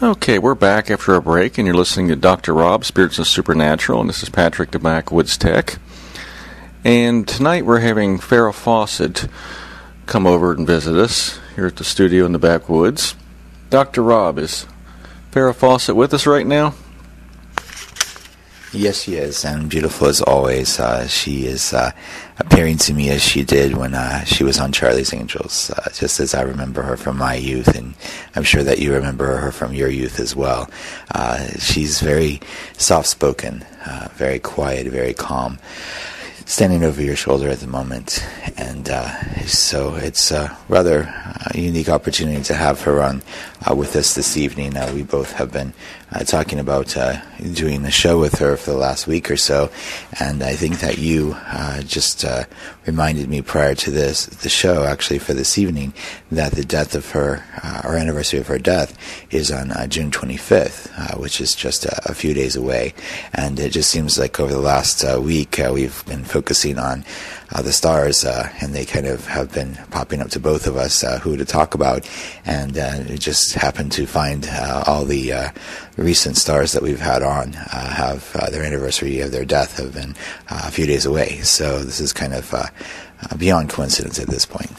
Okay, we're back after a break, and you're listening to Dr. Rob, Spirits of Supernatural, and this is Patrick the Backwoods Tech. And tonight we're having Farah Fawcet come over and visit us here at the studio in the backwoods. Dr. Rob, is Farah Fawcet with us right now? Yes, she is, and beautiful as always. She is appearing to me as she did when she was on Charlie's Angels, just as I remember her from my youth, and I'm sure that you remember her from your youth as well. She's very soft-spoken, very quiet, very calm, standing over your shoulder at the moment, and so it's a rather unique opportunity to have her on with us this evening. We both have been talking about doing a show with her for the last week or so, and I think that you just reminded me prior to the show, actually for this evening, that the death of her, or anniversary of her death, is on June 25th, which is just a few days away, and it just seems like over the last week we've been focusing on the stars, and they kind of have been popping up to both of us who to talk about, and it just happened to find all the recent stars that we've had on have their anniversary of their death have been a few days away. So this is kind of beyond coincidence at this point.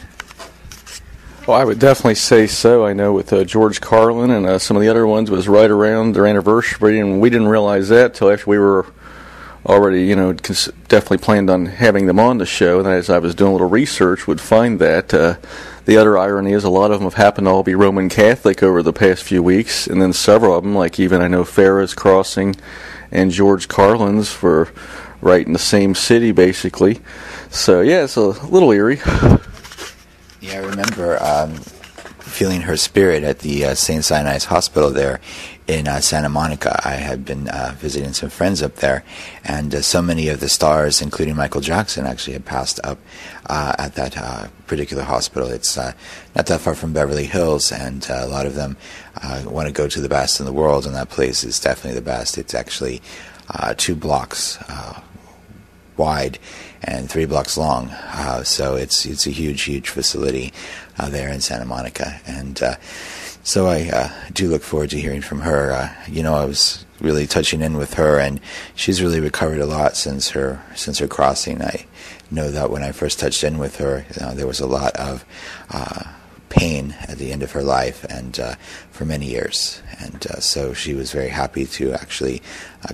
Well, I would definitely say so. I know with George Carlin and some of the other ones was right around their anniversary, and we didn't realize that till after we were already, definitely planned on having them on the show. And as I was doing a little research, would find that the other irony is a lot of them have happened to all be Roman Catholic over the past few weeks, and then several of them, like even I know Farah's Crossing and George Carlin's, were right in the same city, basically. So, yeah, it's a little eerie. Yeah, I remember feeling her spirit at the St. Sinai's Hospital there in Santa Monica. I had been visiting some friends up there, and so many of the stars, including Michael Jackson, actually had passed up at that particular hospital. It's not that far from Beverly Hills, and a lot of them want to go to the best in the world, and that place is definitely the best. It's actually 2 blocks wide and 3 blocks long, so it's a huge facility there in Santa Monica, and so I do look forward to hearing from her. I was really touching in with her, and she's really recovered a lot since her crossing. I know that when I first touched in with her, there was a lot of pain at the end of her life, and for many years, and so she was very happy to actually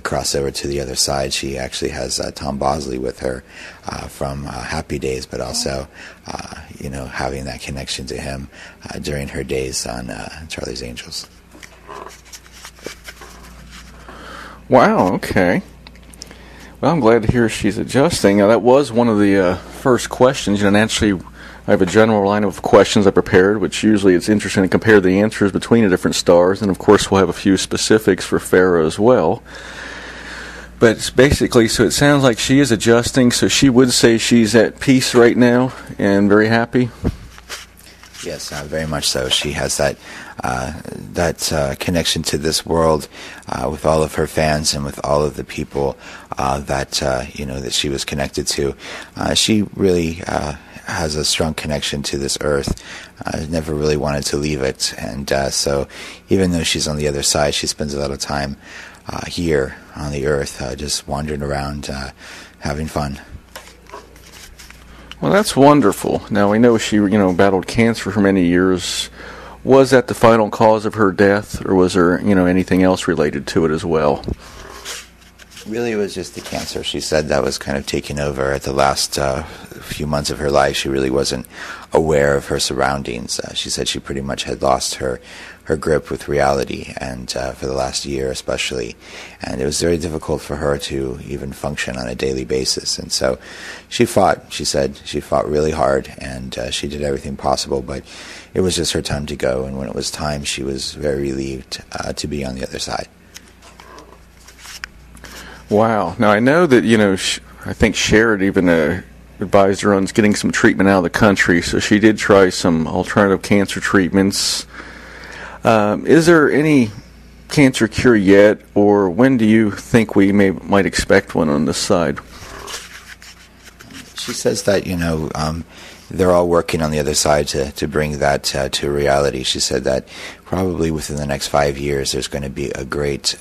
cross over to the other side. She actually has Tom Bosley with her from Happy Days, but also having that connection to him during her days on Charlie's Angels. Wow, okay. Well, I'm glad to hear she's adjusting. Now, that was one of the first questions, and actually I have a general line of questions I prepared, which usually it's interesting to compare the answers between the different stars, and of course we'll have a few specifics for Farah as well. But it's basically, so it sounds like she is adjusting, so she would say she's at peace right now and very happy? Yes, very much so. She has that connection to this world with all of her fans and with all of the people that she was connected to. She really has a strong connection to this earth. Never really wanted to leave it, and so even though she's on the other side, she spends a lot of time here on the earth, just wandering around, having fun. Well, that's wonderful. Now, we know she, battled cancer for many years. Was that the final cause of her death, or was there, anything else related to it as well? Really, it was just the cancer. She said that was kind of taking over at the last few months of her life. She really wasn't aware of her surroundings. She said she pretty much had lost her grip with reality, and for the last year especially. And it was very difficult for her to even function on a daily basis. And so she fought. She said she fought really hard, and she did everything possible, but it was just her time to go. And when it was time, she was very relieved to be on the other side. Wow. Now, I know that, I think Cher had even advised her on getting some treatment out of the country, so she did try some alternative cancer treatments. Is there any cancer cure yet, or when do you think we might expect one on this side? She says that, they're all working on the other side to bring that to reality. She said that probably within the next 5 years there's going to be a great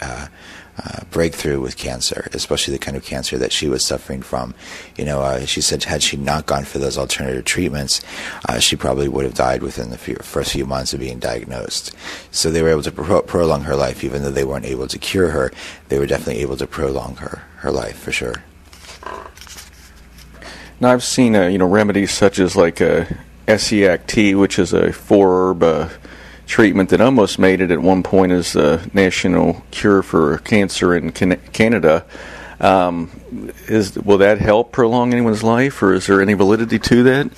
breakthrough with cancer, especially the kind of cancer that she was suffering from. She said had she not gone for those alternative treatments, she probably would have died within the first few months of being diagnosed. So they were able to prolong her life. Even though they weren't able to cure her, they were definitely able to prolong her life for sure. Now, I've seen remedies such as like SEAC-T, which is a 4-herb treatment that almost made it at one point as a national cure for cancer in Canada. Will that help prolong anyone's life, or is there any validity to that?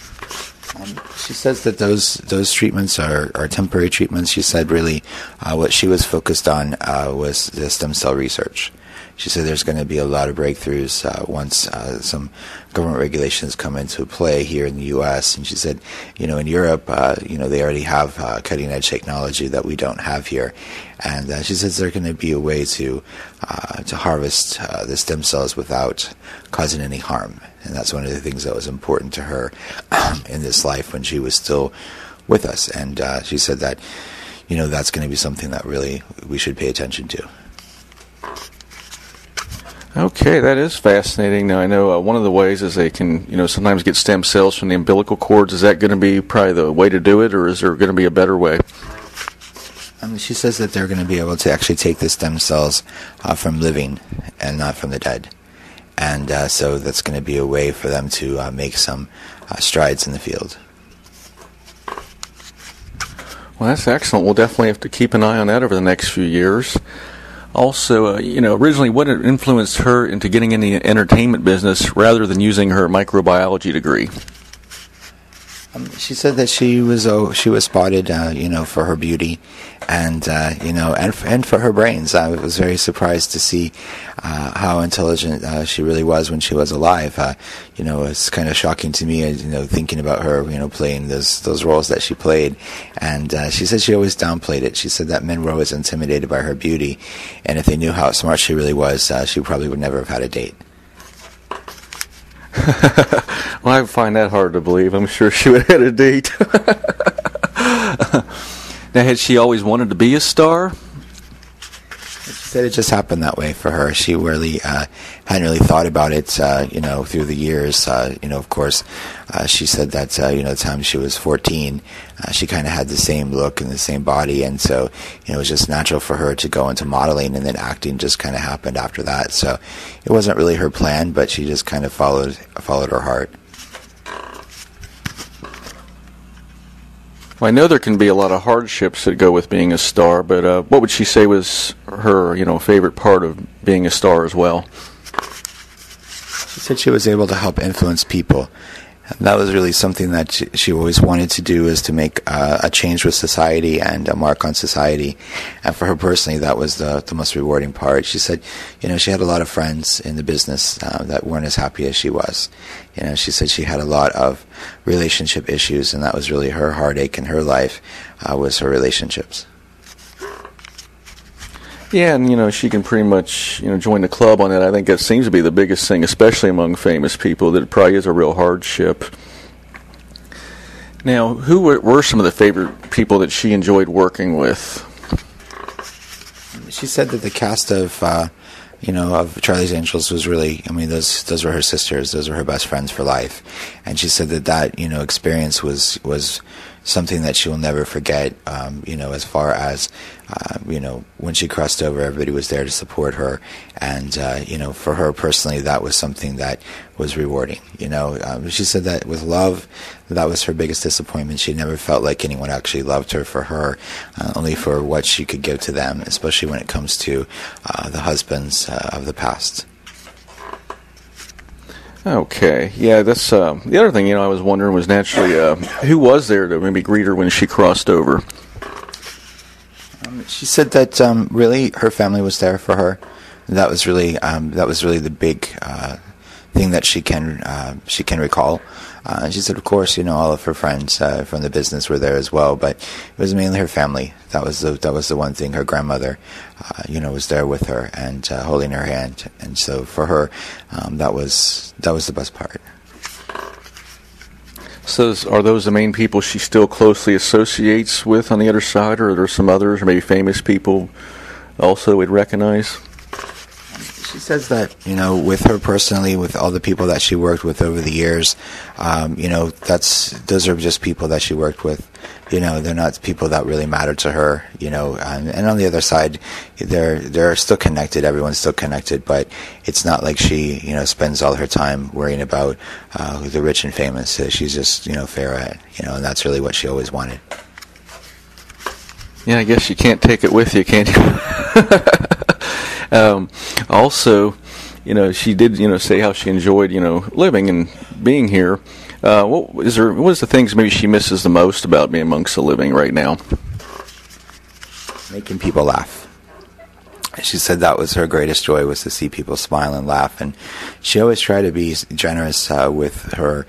She says that those treatments are temporary treatments. She said really what she was focused on was the stem cell research. She said there's going to be a lot of breakthroughs once some government regulations come into play here in the U.S. And she said, in Europe, they already have cutting-edge technology that we don't have here. And she says there's going to be a way to harvest the stem cells without causing any harm. And that's one of the things that was important to her in this life when she was still with us. And she said that, that's going to be something that really we should pay attention to. Okay, that is fascinating. Now, I know one of the ways is they can, sometimes get stem cells from the umbilical cords. Is that going to be probably the way to do it, or is there going to be a better way? She says that they're going to be able to actually take the stem cells from living and not from the dead. And so that's going to be a way for them to make some strides in the field. Well, that's excellent. We'll definitely have to keep an eye on that over the next few years. Also, originally what influenced her into getting in the entertainment business rather than using her microbiology degree? She said that she was spotted, for her beauty, and and for her brains. I was very surprised to see how intelligent she really was when she was alive. It's kind of shocking to me, thinking about her, playing those roles that she played. And she said she always downplayed it. She said that men were always intimidated by her beauty, and if they knew how smart she really was, she probably would never have had a date. Well, I find that hard to believe. I'm sure she would have had a date. Now, had she always wanted to be a star? She said it just happened that way for her. She really hadn't really thought about it, through the years. Of course, she said that, the time she was 14, she kind of had the same look and the same body, and so, it was just natural for her to go into modeling, and then acting just kind of happened after that. So it wasn't really her plan, but she just kind of followed her heart. Well, I know there can be a lot of hardships that go with being a star, but what would she say was her, favorite part of being a star as well? She said she was able to help influence people. And that was really something that she always wanted to do, is to make a change with society and a mark on society. And for her personally, that was the most rewarding part. She said, she had a lot of friends in the business that weren't as happy as she was. She said she had a lot of relationship issues, and that was really her heartache in her life, was her relationships. Yeah, and she can pretty much join the club on that. I think that seems to be the biggest thing, especially among famous people, that it probably is a real hardship. Now, who were some of the favorite people that she enjoyed working with? She said that the cast of of Charlie's Angels was really, those were her sisters, those were her best friends for life. And she said that experience was something that she will never forget, as far as, when she crossed over, everybody was there to support her. And, for her personally, that was something that was rewarding. She said that with love, that was her biggest disappointment. She never felt like anyone actually loved her for her, only for what she could give to them, especially when it comes to the husbands of the past. Okay, yeah, that's the other thing. I was wondering was naturally who was there to maybe greet her when she crossed over. She said that really her family was there for her. That was really the big thing that she can recall. She said, of course, all of her friends from the business were there as well, but it was mainly her family. That was the one thing. Her grandmother, was there with her and holding her hand, and so for her, that was the best part. So are those the main people she still closely associates with on the other side, or are there some others, or maybe famous people also we'd recognize? She says that, with her personally, with all the people that she worked with over the years, those are just people that she worked with. They're not people that really matter to her, and on the other side, they're still connected. Everyone's still connected, but it's not like she, spends all her time worrying about the rich and famous. She's just, Farah, and that's really what she always wanted. Yeah, I guess you can't take it with you, can you? Also, she did, say how she enjoyed, living and being here. What is the things maybe she misses the most about being amongst the living right now? Making people laugh. She said that was her greatest joy, was to see people smile and laugh. And she always tried to be generous with her,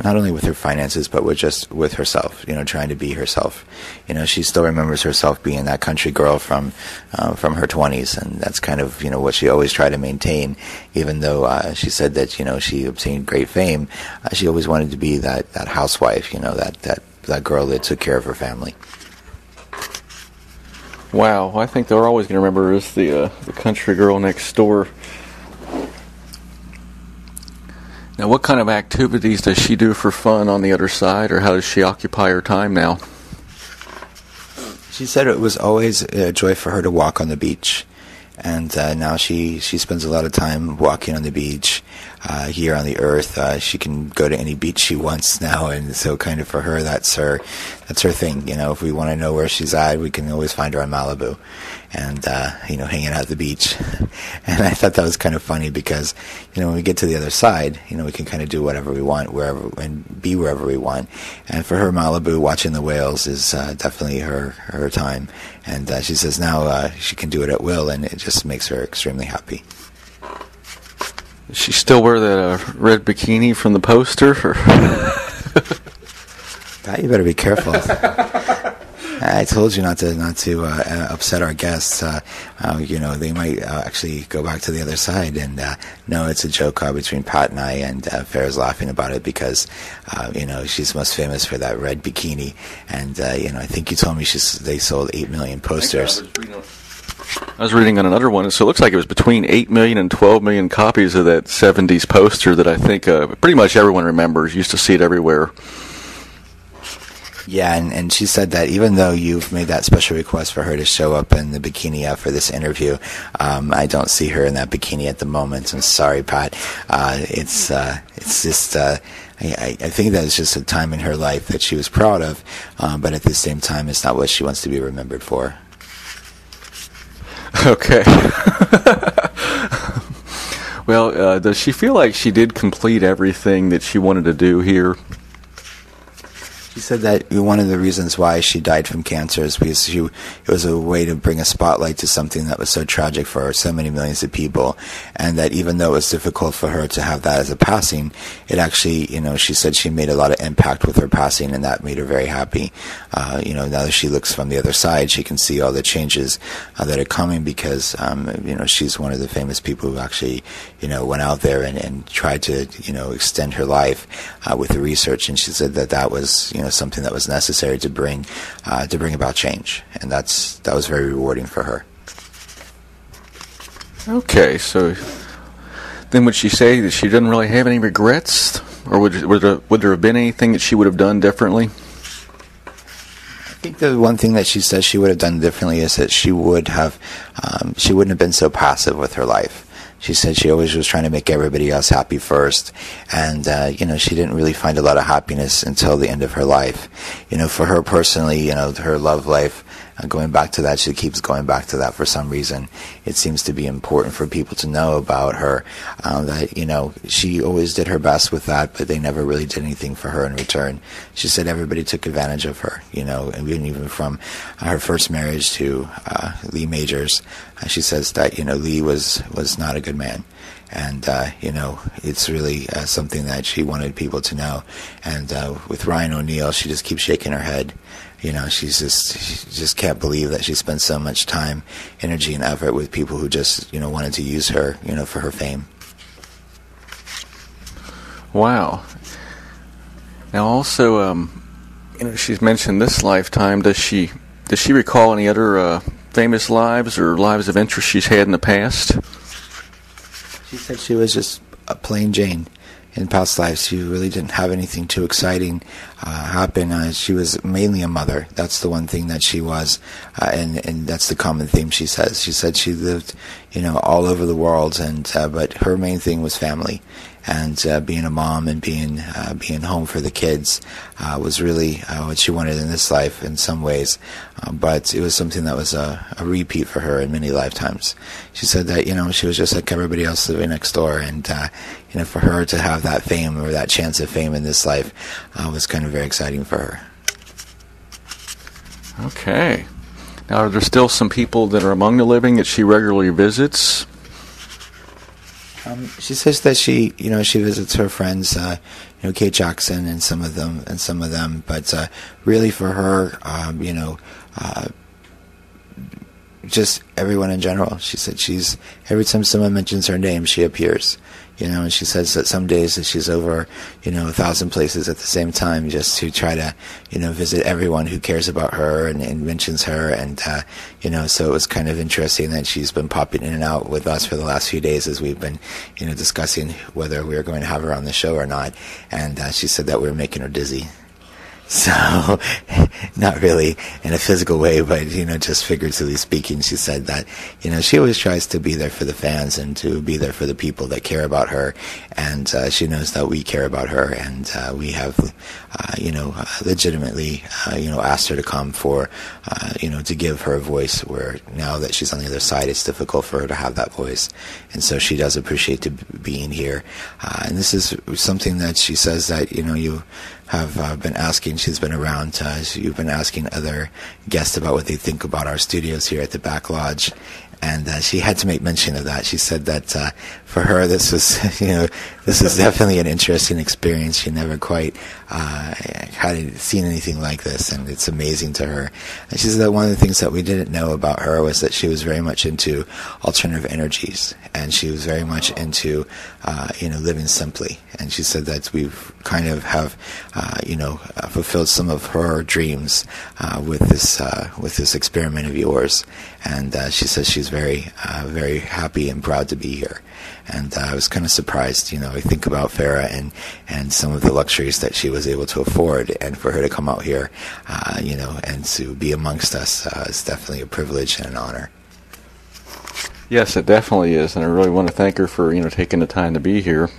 not only with her finances, but with herself, trying to be herself. She still remembers herself being that country girl from her 20s, and that's kind of, what she always tried to maintain. Even though she said that, she obtained great fame, she always wanted to be that housewife, that girl that took care of her family. Wow, I think they're always going to remember her as the country girl next door. Now, what kind of activities does she do for fun on the other side, or how does she occupy her time now? She said it was always a joy for her to walk on the beach. And now she spends a lot of time walking on the beach here on the earth. She can go to any beach she wants now, and so kind of for her, that's her thing. If we want to know where she's at, we can always find her on Malibu, and hanging out at the beach. And I thought that was kind of funny because when we get to the other side, we can kind of do whatever we want, wherever, and be wherever we want. And for her, Malibu, watching the whales is definitely her time. And she says now she can do it at will, and it just makes her extremely happy. Does she still wear that red bikini from the poster? Pat, you better be careful. I told you not to upset our guests. They might actually go back to the other side. And no, it's a joke between Pat and I, and Farah's laughing about it because she's most famous for that red bikini. And I think you told me they sold 8 million posters. I was reading on another one, so it looks like it was between 8 million and 12 million copies of that 70s poster that I think pretty much everyone remembers. Used to see it everywhere. Yeah, and she said that even though you've made that special request for her to show up in the bikini for this interview, I don't see her in that bikini at the moment. I'm sorry, Pat. It's just I think that it's just a time in her life that she was proud of, but at the same time, it's not what she wants to be remembered for. Okay. Well, does she feel like she did complete everything that she wanted to do here? She said that one of the reasons why she died from cancer is because it was a way to bring a spotlight to something that was so tragic for so many millions of people, and that even though it was difficult for her to have that as a passing, it actually, she said she made a lot of impact with her passing, and that made her very happy. Now that she looks from the other side, she can see all the changes that are coming because, she's one of the famous people who actually, went out there and tried to, extend her life with the research, and she said that was, something that was necessary to bring about change, and that was very rewarding for her. Okay, so then would she say that she didn't really have any regrets, or would there have been anything that she would have done differently? I think the one thing that she says she would have done differently is that she wouldn't have been so passive with her life. She said she always was trying to make everybody else happy first, and she didn't really find a lot of happiness until the end of her life. For her personally, her love life, going back to that, she keeps going back to that for some reason. It seems to be important for people to know about her, that she always did her best with that, but they never really did anything for her in return. She said everybody took advantage of her, and even from her first marriage to Lee Majors. She says that Lee was not a good man, and it's really something that she wanted people to know. And with Ryan O'Neal, she just keeps shaking her head. She just can't believe that she spent so much time, energy, and effort with people who just wanted to use her for her fame. Wow. Now, also, she's mentioned this lifetime. Does she recall any other famous lives or lives of interest she's had in the past? She said she was just a plain Jane. In past lives, she really didn't have anything too exciting happen. She was mainly a mother. That's the one thing that she was, and that's the common theme she says. She said she lived, all over the world, but her main thing was family. And being a mom and being home for the kids was really what she wanted in this life in some ways. But it was something that was a repeat for her in many lifetimes. She said that, she was just like everybody else living next door. And, for her to have that fame or that chance of fame in this life was kind of very exciting for her. Okay. Now, are there still some people that are among the living that she regularly visits? She says that she visits her friends, Kate Jackson and some of them, but really for her, just everyone in general. She said every time someone mentions her name, she appears. And she says that some days that she's over, 1,000 places at the same time just to try to, visit everyone who cares about her and mentions her. And, so it was kind of interesting that she's been popping in and out with us for the last few days as we've been, discussing whether we were going to have her on the show or not. And she said that we were making her dizzy. So, not really in a physical way, but, just figuratively speaking, she said that, she always tries to be there for the fans and to be there for the people that care about her. And she knows that we care about her, and we have, legitimately, asked her to come for, to give her a voice, where now that she's on the other side, it's difficult for her to have that voice. And so she does appreciate being here. And this is something that she says that, you have been asking. She's been around. You've been asking other guests about what they think about our studios here at the Back Lodge, and she had to make mention of that. She said that for her, this was, this is definitely an interesting experience. She never quite had seen anything like this, and it's amazing to her. And she said that one of the things that we didn't know about her was that she was very much into alternative energies, and she was very much into, living simply. And she said that we've kind of have, fulfilled some of her dreams with this experiment of yours. And she says she's very, very happy and proud to be here. And I was kind of surprised, I think about Farah and some of the luxuries that she was able to afford, and for her to come out here, and to be amongst us is definitely a privilege and an honor. Yes, it definitely is, and I really want to thank her for, taking the time to be here.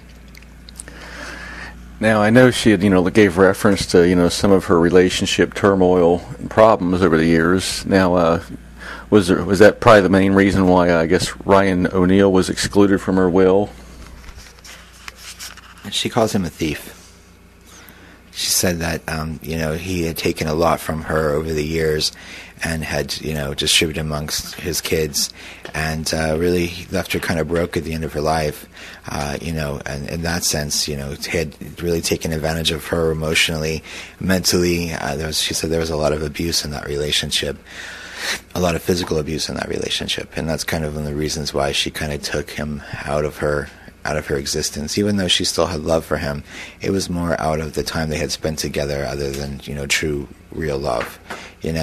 Now, I know she had, gave reference to, some of her relationship turmoil and problems over the years. Now, was that probably the main reason why, I guess, Ryan O'Neal was excluded from her will? She calls him a thief. She said that, he had taken a lot from her over the years and had, distributed amongst his kids, and really left her kind of broke at the end of her life, and in that sense, had really taken advantage of her emotionally, mentally. She said there was a lot of abuse in that relationship, a lot of physical abuse in that relationship, and that's kind of one of the reasons why she kind of took him out of her existence. Even though she still had love for him, it was more out of the time they had spent together, other than true real love.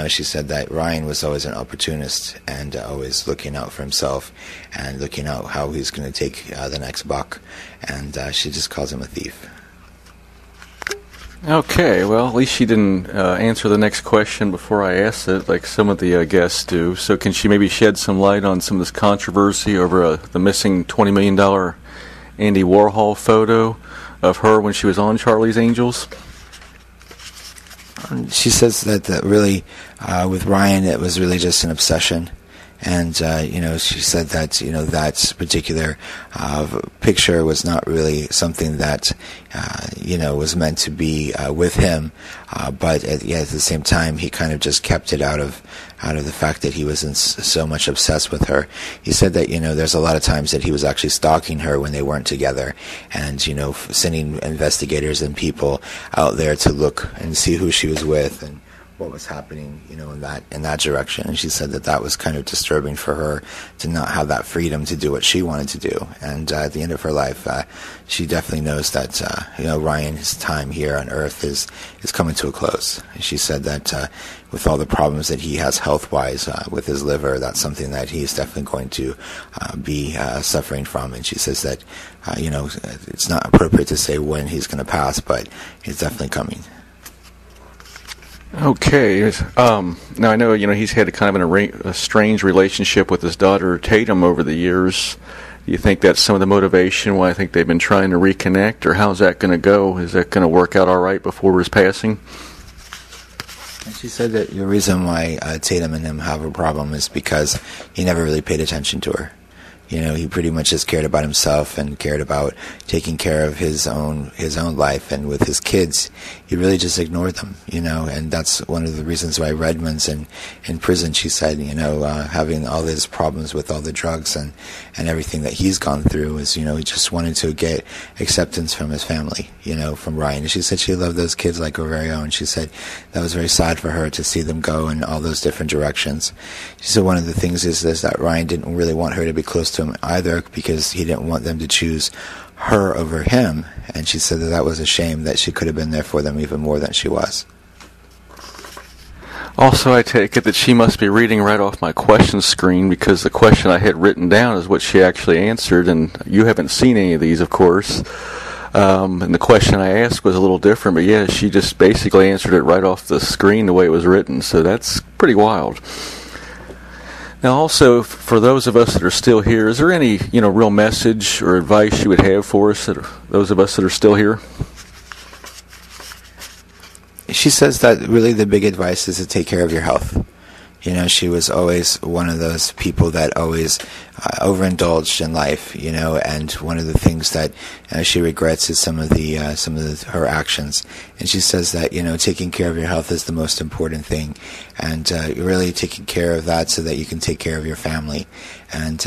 She said that Ryan was always an opportunist and always looking out for himself and looking out how he's going to take the next buck, and she just calls him a thief. Okay, well, at least she didn't answer the next question before I asked it, like some of the guests do. So can she maybe shed some light on some of this controversy over the missing $20 million Andy Warhol photo of her when she was on Charlie's Angels? She says that really, with Ryan, it was really just an obsession. And, she said that, that particular picture was not really something that, was meant to be with him. But at the same time, he kind of just kept it out of the fact that he wasn't so much obsessed with her. He said that, there's a lot of times that he was actually stalking her when they weren't together, and, sending investigators and people out there to look and see who she was with and what was happening, in that direction. And she said that was kind of disturbing for her to not have that freedom to do what she wanted to do. And at the end of her life, she definitely knows that Ryan's time here on Earth is coming to a close. And she said that with all the problems that he has health-wise with his liver, that's something that he's definitely going to be suffering from. And she says that it's not appropriate to say when he's going to pass, but he's definitely coming. Okay. Now I know he's had kind of a strange relationship with his daughter Tatum over the years. Do you think that's some of the motivation why I think they've been trying to reconnect, or how's that going to go? Is that going to work out all right before his passing? And she said that the reason why Tatum and him have a problem is because he never really paid attention to her. He pretty much just cared about himself and cared about taking care of his own life. And with his kids, he really just ignored them, and that's one of the reasons why Redmond's in prison. She said, having all his problems with all the drugs and everything that he's gone through is, he just wanted to get acceptance from his family, from Ryan. And she said she loved those kids like her very own. She said that was very sad for her to see them go in all those different directions. She said one of the things is that Ryan didn't really want her to be close to him either, because he didn't want them to choose her over him. And she said that was a shame, that she could have been there for them even more than she was. Also, I take it that she must be reading right off my question screen, because the question I had written down is what she actually answered, and you haven't seen any of these, of course. And the question I asked was a little different, but yeah, she just basically answered it right off the screen the way it was written, so that's pretty wild. Now, also, for those of us that are still here, is there any, real message or advice you would have for us, those of us that are still here? She says that really the big advice is to take care of your health. She was always one of those people that always overindulged in life, and one of the things that she regrets is some of her actions. And she says that, taking care of your health is the most important thing, and really taking care of that so that you can take care of your family. And,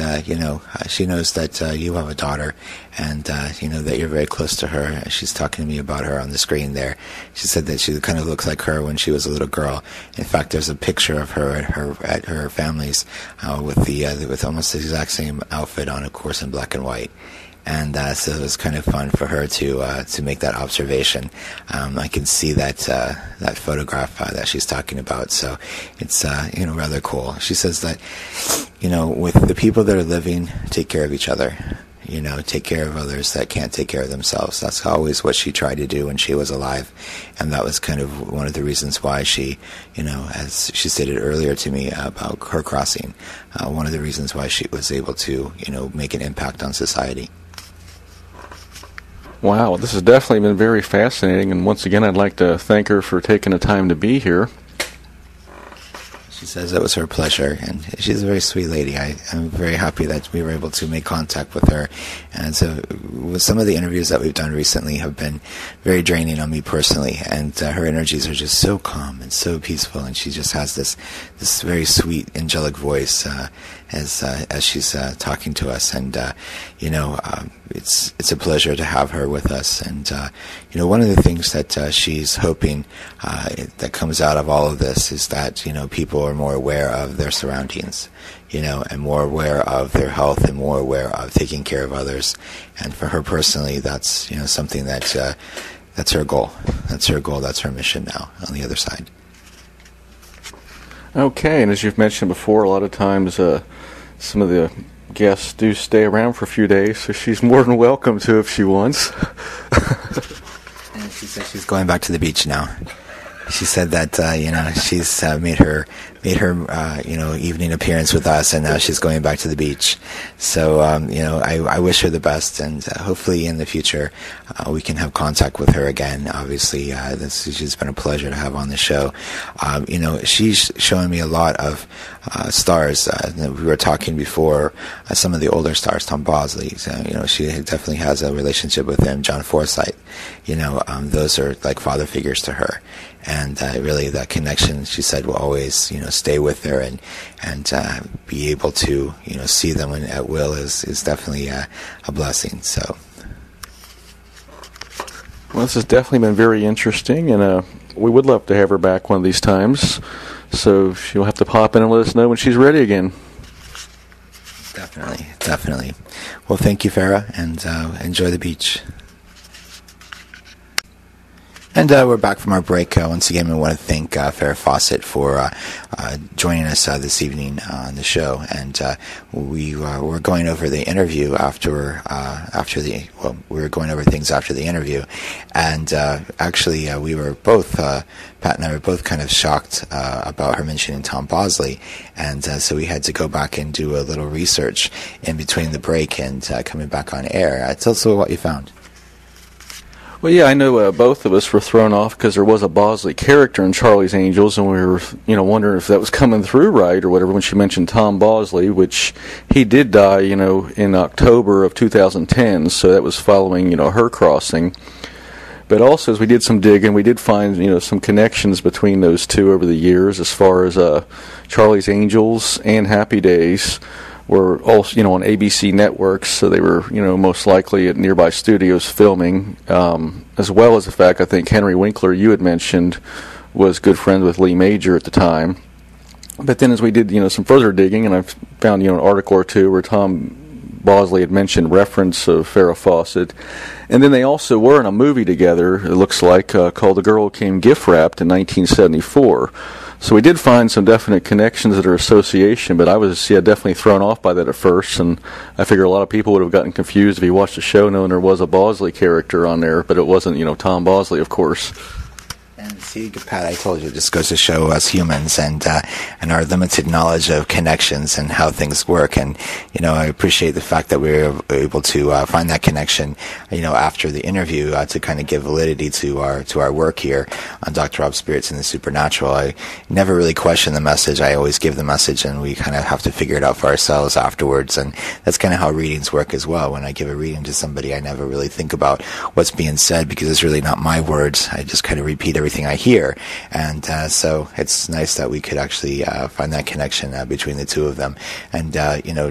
she knows that you have a daughter, and, that you're very close to her. She's talking to me about her on the screen there. She said that she kind of looks like her when she was a little girl. In fact, there's a picture of her at her family's with almost the exact same outfit on, of course, in black and white. And so it was kind of fun for her to make that observation. I can see that photograph that she's talking about. So it's rather cool. She says that with the people that are living, take care of each other. Take care of others that can't take care of themselves. That's always what she tried to do when she was alive, and that was kind of one of the reasons why she, as she stated earlier to me about her crossing, one of the reasons why she was able to, make an impact on society. Wow, this has definitely been very fascinating, and once again I'd like to thank her for taking the time to be here. She says it was her pleasure, and she's a very sweet lady. I'm very happy that we were able to make contact with her. And so with some of the interviews that we've done recently have been very draining on me personally, and her energies are just so calm and so peaceful, and she just has this very sweet, angelic voice as she's talking to us. And it's a pleasure to have her with us. And one of the things that she's hoping that comes out of all of this is that people are more aware of their surroundings, and more aware of their health, and more aware of taking care of others. And for her personally, that's something that's her goal. That's her goal. That's her mission now on the other side. Okay, and as you've mentioned before, a lot of times some of the guests do stay around for a few days, so she's more than welcome to if she wants. And she said she's going back to the beach now. She said that she's made her evening appearance with us, and now she's going back to the beach. So I wish her the best, and hopefully in the future we can have contact with her again. Obviously, she's been a pleasure to have on the show. She's showing me a lot of stars. We were talking before some of the older stars, Tom Bosley. So, she definitely has a relationship with him. John Forsythe. Those are like father figures to her. And really, that connection, she said, will always, stay with her, and be able to, see them at will is definitely a blessing. So, well, this has definitely been very interesting, and we would love to have her back one of these times. So she'll have to pop in and let us know when she's ready again. Definitely. Well, thank you, Farah, and enjoy the beach. And we're back from our break. Once again, we want to thank Farah Fawcet for joining us this evening on the show. And we're going over the interview we were going over things after the interview. And actually, we were both, Pat and I were both kind of shocked about her mentioning Tom Bosley. And so we had to go back and do a little research in between the break and coming back on air. Tell us what you found. Well, yeah, I know both of us were thrown off because there was a Bosley character in Charlie's Angels, and we were, wondering if that was coming through right or whatever when she mentioned Tom Bosley, which he did die, in October of 2010, so that was following, her crossing. But also, as we did some digging, we did find, some connections between those two over the years as far as Charlie's Angels and Happy Days were also, on ABC networks, so they were, most likely at nearby studios filming, as well as the fact, I think Henry Winkler, you had mentioned, was good friends with Lee Major at the time. But then as we did, some further digging, and I found, an article or two where Tom Bosley had mentioned reference of Farah Fawcet. And then they also were in a movie together, it looks like, called The Girl Who Came Gift Wrapped in 1974. So we did find some definite connections that are association, but I was definitely thrown off by that at first, and I figure a lot of people would have gotten confused if you watched the show knowing there was a Bosley character on there, but it wasn't, Tom Bosley, of course. And see, Pat, I told you, this goes to show us humans and our limited knowledge of connections and how things work. And, I appreciate the fact that we were able to find that connection, after the interview to kind of give validity to our work here on Dr. Rob's Spirits and the Supernatural. I never really question the message. I always give the message, and we kind of have to figure it out for ourselves afterwards. And that's kind of how readings work as well. When I give a reading to somebody, I never really think about what's being said because it's really not my words. I just kind of repeat everything I hear, and so it's nice that we could actually find that connection between the two of them. And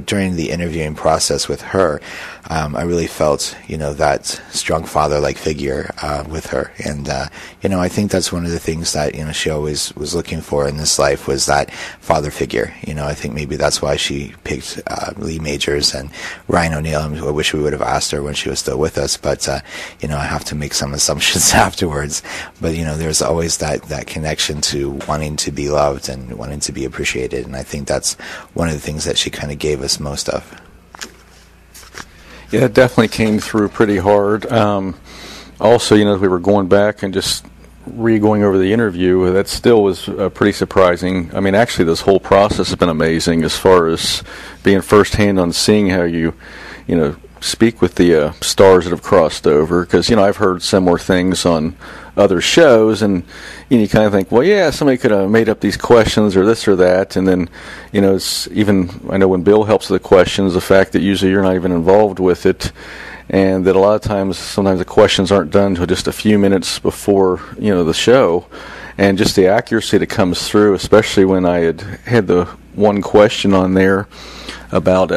during the interviewing process with her, I really felt that strong father-like figure with her, and I think that's one of the things that she always was looking for in this life was that father figure. I think maybe that's why she picked Lee Majors and Ryan O'Neal. I wish we would have asked her when she was still with us, but I have to make some assumptions afterwards. But there's always that connection to wanting to be loved and wanting to be appreciated, and I think that's one of the things that she kind of gave us most of. Yeah, it definitely came through pretty hard. Also, as we were going back and just going over the interview, that still was pretty surprising. I mean, actually, this whole process has been amazing as far as being firsthand on seeing how you speak with the stars that have crossed over. Because, I've heard similar things on other shows, and you kind of think, well, yeah, somebody could have made up these questions or this or that, and then, it's even, I know when Bill helps with the questions, the fact that usually you're not even involved with it, and that a lot of times, sometimes the questions aren't done until just a few minutes before, the show, and just the accuracy that comes through, especially when I had the one question on there about,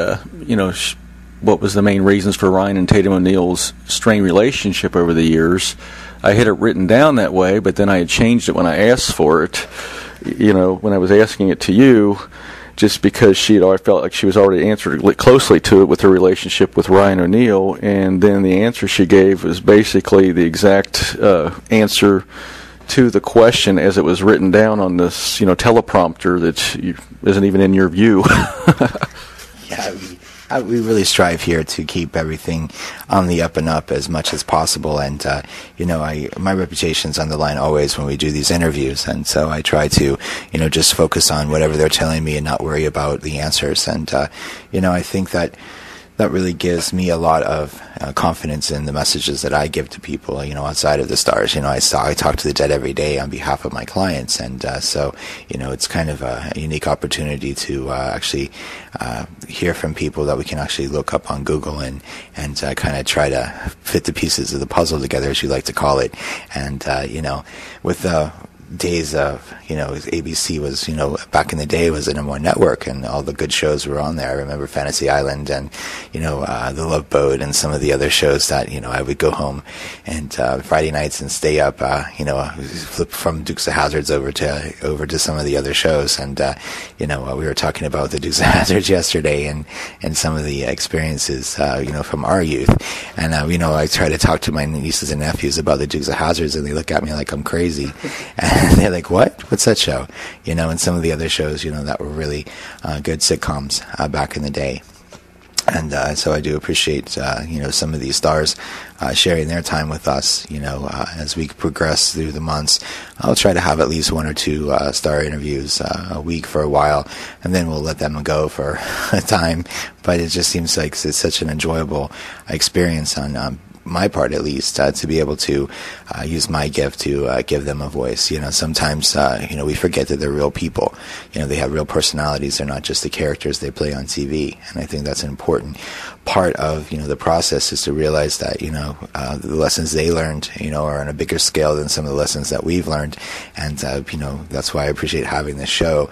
what was the main reasons for Ryan and Tatum O'Neal's strained relationship over the years. I had it written down that way, but then I had changed it when I asked for it, when I was asking it to you, just because I felt like she was already answered closely to it with her relationship with Ryan O'Neal, and then the answer she gave was basically the exact answer to the question as it was written down on this, teleprompter that isn't even in your view. Yeah, we really strive here to keep everything on the up and up as much as possible, and my reputation's on the line always when we do these interviews, and so I try to just focus on whatever they're telling me and not worry about the answers, and I think that really gives me a lot of confidence in the messages that I give to people, outside of the stars. I talk to the dead every day on behalf of my clients, and so, it's kind of a unique opportunity to actually hear from people that we can actually look up on Google and kind of try to fit the pieces of the puzzle together, as you like to call it. And, with days of, ABC was, back in the day was the number one network, and all the good shows were on there. I remember Fantasy Island and, The Love Boat and some of the other shows that, I would go home and Friday nights and stay up, flip from Dukes of Hazzards over to some of the other shows. And, we were talking about the Dukes of Hazzards yesterday and some of the experiences, from our youth. And, I try to talk to my nieces and nephews about the Dukes of Hazzards, and they look at me like I'm crazy. And they're like, what? What's that show? And some of the other shows, that were really good sitcoms back in the day. And so I do appreciate, some of these stars sharing their time with us, as we progress through the months. I'll try to have at least one or two star interviews a week for a while, and then we'll let them go for a time. But it just seems like it's such an enjoyable experience on my part, at least, to be able to use my gift to give them a voice. Sometimes, we forget that they're real people. They have real personalities. They're not just the characters they play on TV. And I think that's an important part of, the process, is to realize that, the lessons they learned, are on a bigger scale than some of the lessons that we've learned. And, that's why I appreciate having this show.